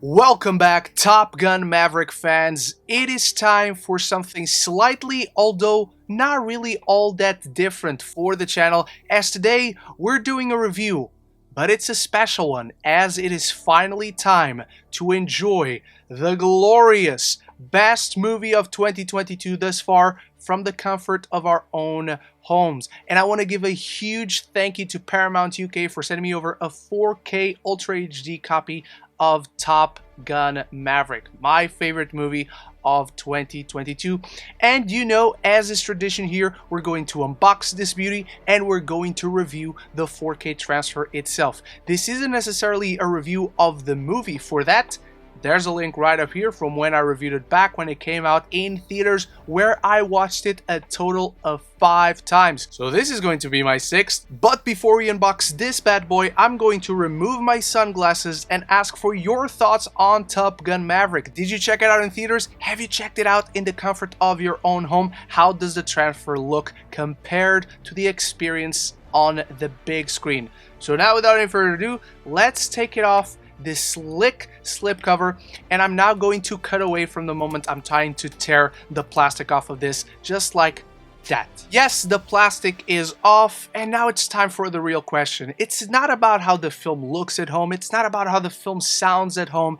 Welcome back, Top Gun Maverick fans. It is time for something slightly, although not really all that different for the channel, as today we're doing a review. But it's a special one, as it is finally time to enjoy the glorious best movie of 2022 thus far from the comfort of our own homes. And I want to give a huge thank you to Paramount UK for sending me over a 4K Ultra HD copy of Top Gun Maverick, my favorite movie of 2022. And you know, as is tradition here, we're going to unbox this beauty and we're going to review the 4K transfer itself. This isn't necessarily a review of the movie. For that, there's a link right up here from when I reviewed it back when it came out in theaters, where I watched it a total of 5 times. So this is going to be my 6th. But before we unbox this bad boy, I'm going to remove my sunglasses and ask for your thoughts on Top Gun Maverick. Did you check it out in theaters? Have you checked it out in the comfort of your own home? How does the transfer look compared to the experience on the big screen? So now, without any further ado, let's take it off this slick slipcover, and I'm now going to cut away from the moment I'm trying to tear the plastic off of this, just like that. Yes, the plastic is off, and now it's time for the real question. It's not about how the film looks at home, it's not about how the film sounds at home,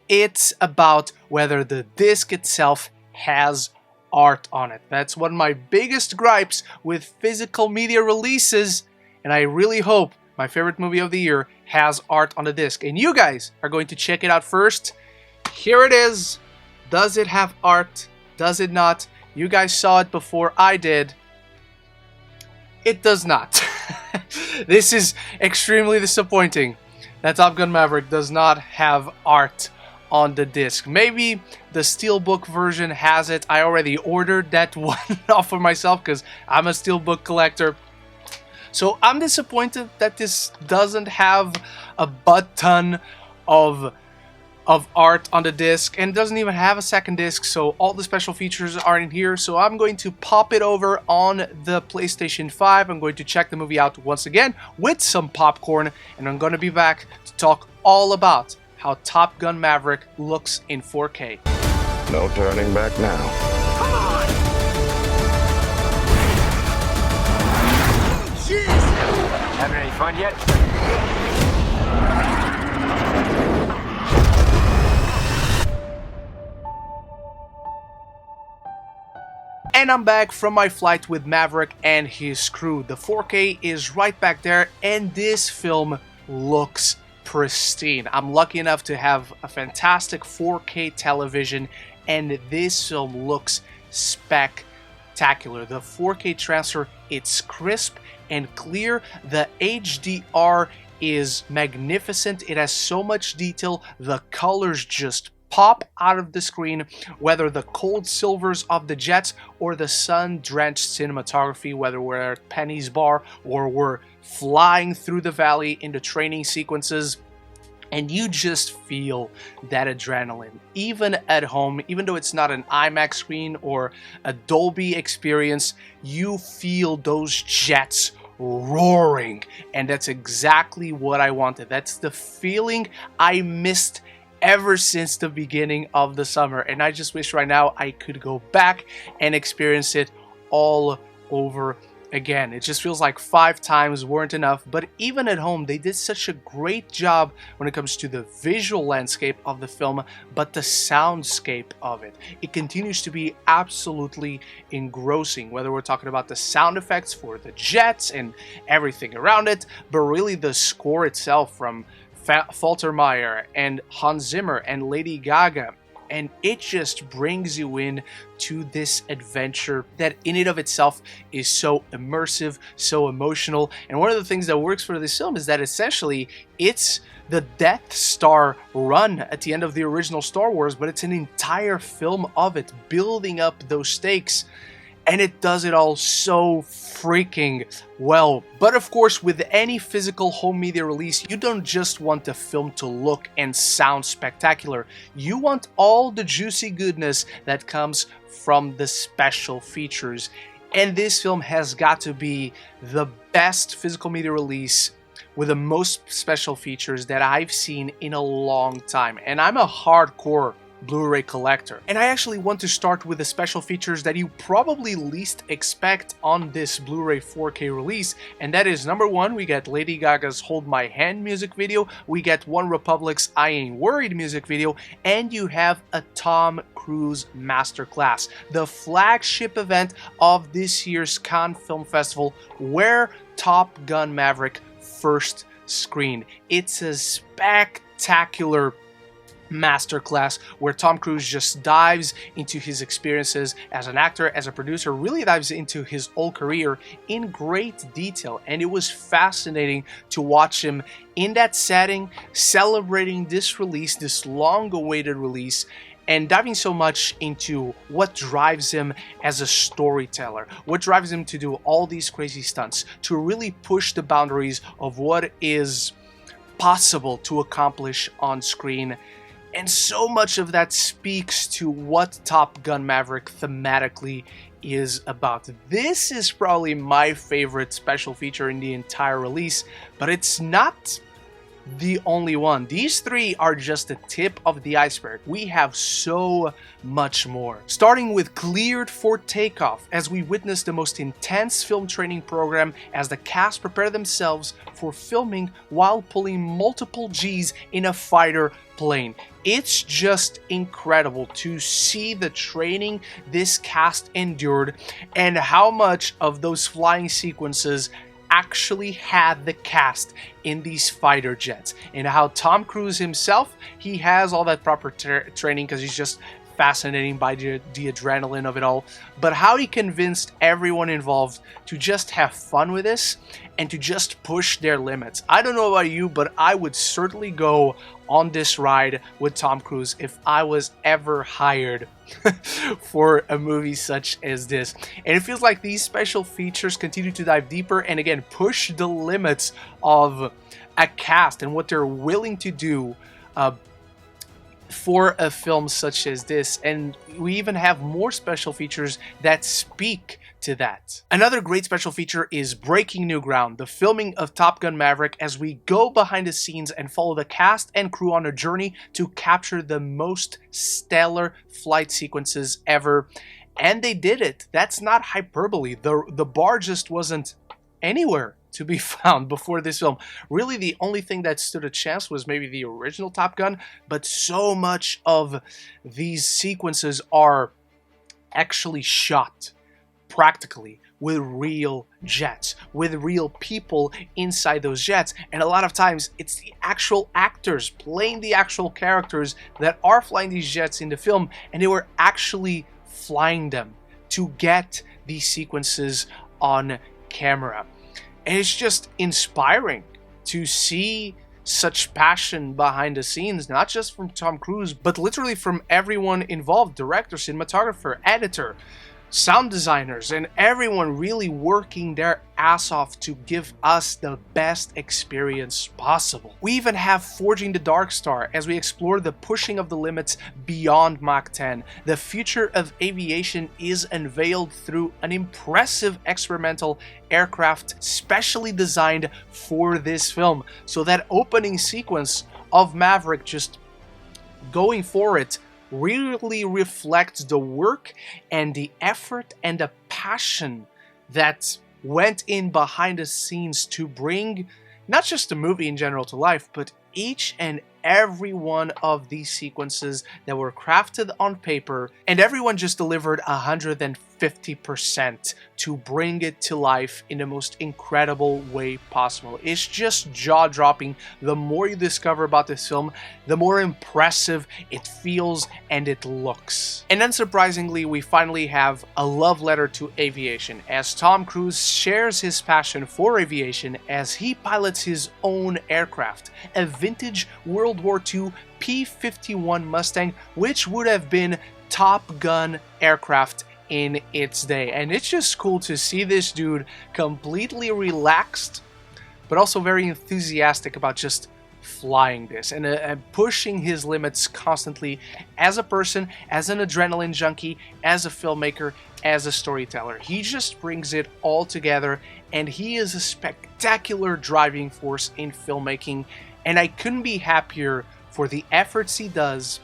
it's about whether the disc itself has art on it. That's one of my biggest gripes with physical media releases, and I really hope my favorite movie of the year has art on the disc. And you guys are going to check it out first. Here it is. Does it have art? Does it not? You guys saw it before I did. It does not. This is extremely disappointing that Top Gun Maverick does not have art on the disc. Maybe the Steelbook version has it. I already ordered that one off for myself because I'm a Steelbook collector. So I'm disappointed that this doesn't have a butt ton of art on the disc, and it doesn't even have a second disc, so all the special features are in here. So I'm going to pop it over on the PlayStation 5. I'm going to check the movie out once again with some popcorn, and I'm going to be back to talk all about how Top Gun Maverick looks in 4K. No turning back now. Having any fun yet? And I'm back from my flight with Maverick and his crew. The 4K is right back there, and this film looks pristine. I'm lucky enough to have a fantastic 4K television, and this film looks spectacular. The 4K transfer, it's crisp and clear. The HDR is magnificent. It has so much detail. The colors just pop out of the screen, whether the cold silvers of the jets or the sun-drenched cinematography, whether we're at Penny's Bar or we're flying through the valley in the training sequences. And you just feel that adrenaline, even at home. Even though it's not an IMAX screen or a Dolby experience, you feel those jets roaring. And that's exactly what I wanted. That's the feeling I missed ever since the beginning of the summer. And I just wish right now I could go back and experience it all over again. It just feels like 5 times weren't enough, but even at home they did such a great job when it comes to the visual landscape of the film, but the soundscape of it. It continues to be absolutely engrossing, whether we're talking about the sound effects for the jets and everything around it, but really the score itself from Faltermeyer and Hans Zimmer and Lady Gaga. And it just brings you in to this adventure that in and of itself is so immersive, so emotional. And one of the things that works for this film is that essentially it's the Death Star run at the end of the original Star Wars, but it's an entire film of it, building up those stakes. And it does it all so freaking well. But of course, with any physical home media release, you don't just want the film to look and sound spectacular. You want all the juicy goodness that comes from the special features. And this film has got to be the best physical media release with the most special features that I've seen in a long time. And I'm a hardcore Blu-ray collector. And I actually want to start with the special features that you probably least expect on this Blu-ray 4K release, and that is number one, we get Lady Gaga's Hold My Hand music video, we get One Republic's I Ain't Worried music video, and you have a Tom Cruise masterclass, the flagship event of this year's Cannes Film Festival, where Top Gun Maverick first screened. It's a spectacular masterclass where Tom Cruise just dives into his experiences as an actor, as a producer, really dives into his whole career in great detail, and it was fascinating to watch him in that setting, celebrating this release, this long-awaited release, and diving so much into what drives him as a storyteller, what drives him to do all these crazy stunts, to really push the boundaries of what is possible to accomplish on screen. And so much of that speaks to what Top Gun Maverick thematically is about. This is probably my favorite special feature in the entire release, but it's not the only one. These three are just the tip of the iceberg. We have so much more. Starting with Cleared for Takeoff, as we witness the most intense film training program as the cast prepare themselves for filming while pulling multiple Gs in a fighter plane. It's just incredible to see the training this cast endured and how much of those flying sequences actually had the cast in these fighter jets, and how Tom Cruise himself, he has all that proper training because he's just fascinating by the adrenaline of it all, but how he convinced everyone involved to just have fun with this and to just push their limits. I don't know about you, but I would certainly go on this ride with Tom Cruise if I was ever hired for a movie such as this. And it feels like these special features continue to dive deeper and again push the limits of a cast and what they're willing to do for a film such as this, and we even have more special features that speak to that. Another great special feature is Breaking New Ground, the filming of Top Gun Maverick, as we go behind the scenes and follow the cast and crew on a journey to capture the most stellar flight sequences ever. And they did it. That's not hyperbole. The bar just wasn't anywhere to be found before this film. Really, the only thing that stood a chance was maybe the original Top Gun, but so much of these sequences are actually shot practically with real jets, with real people inside those jets, and a lot of times it's the actual actors playing the actual characters that are flying these jets in the film, and they were actually flying them to get these sequences on camera. And it's just inspiring to see such passion behind the scenes, not just from Tom Cruise, but literally from everyone involved, director, cinematographer, editor, sound designers, and everyone really working their ass off to give us the best experience possible. We even have Forging the Dark Star as we explore the pushing of the limits beyond Mach 10. The future of aviation is unveiled through an impressive experimental aircraft specially designed for this film. So that opening sequence of Maverick just going for it really reflects the work and the effort and the passion that went in behind the scenes to bring not just the movie in general to life, but each and every one of these sequences that were crafted on paper, and everyone just delivered 150% to bring it to life in the most incredible way possible. It's just jaw-dropping. The more you discover about this film, the more impressive it feels and it looks. And unsurprisingly, we finally have a love letter to aviation, as Tom Cruise shares his passion for aviation as he pilots his own aircraft, a vintage World War II P-51 Mustang, which would have been Top Gun aircraft in its day. And it's just cool to see this dude completely relaxed, but also very enthusiastic about just flying this and pushing his limits constantly as a person, as an adrenaline junkie, as a filmmaker, as a storyteller. He just brings it all together, and he is a spectacular driving force in filmmaking, and I couldn't be happier for the efforts he does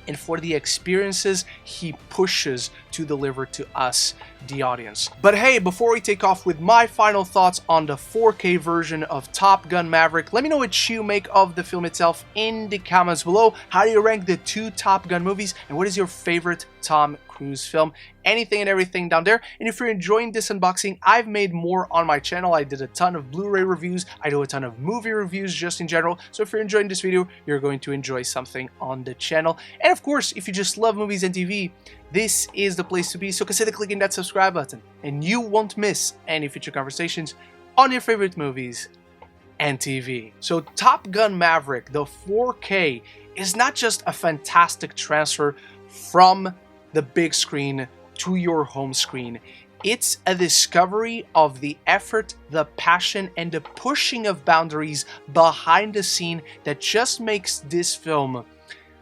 and for the experiences he pushes to deliver to us, the audience. But hey, before we take off with my final thoughts on the 4K version of Top Gun Maverick, let me know what you make of the film itself in the comments below. How do you rank the two Top Gun movies, and what is your favorite Tom Cruise film? Anything and everything down there. And if you're enjoying this unboxing, I've made more on my channel. I did a ton of Blu-ray reviews. I do a ton of movie reviews just in general. So if you're enjoying this video, you're going to enjoy something on the channel. And of course, if you just love movies and TV, this is the place to be. So consider clicking that subscribe button, and you won't miss any future conversations on your favorite movies and TV. So Top Gun Maverick, the 4K, is not just a fantastic transfer from the big screen to your home screen. It's a discovery of the effort, the passion, and the pushing of boundaries behind the scene that just makes this film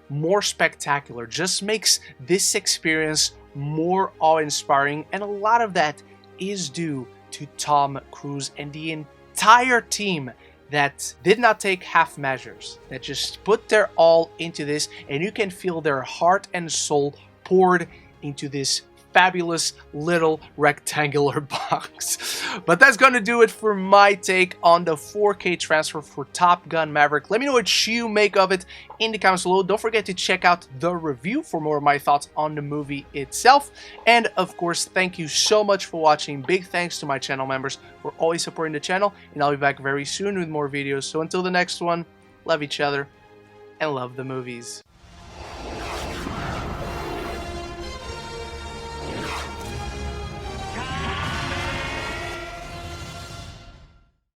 more spectacular, just makes this experience more awe-inspiring, and a lot of that is due to Tom Cruise and the entire team that did not take half measures, that just put their all into this, and you can feel their heart and soul poured into this fabulous little rectangular box. But that's gonna do it for my take on the 4K transfer for Top Gun Maverick. Let me know what you make of it in the comments below. Don't forget to check out the review for more of my thoughts on the movie itself. And of course, thank you so much for watching. Big thanks to my channel members for always supporting the channel, and I'll be back very soon with more videos. So until the next one, love each other and love the movies.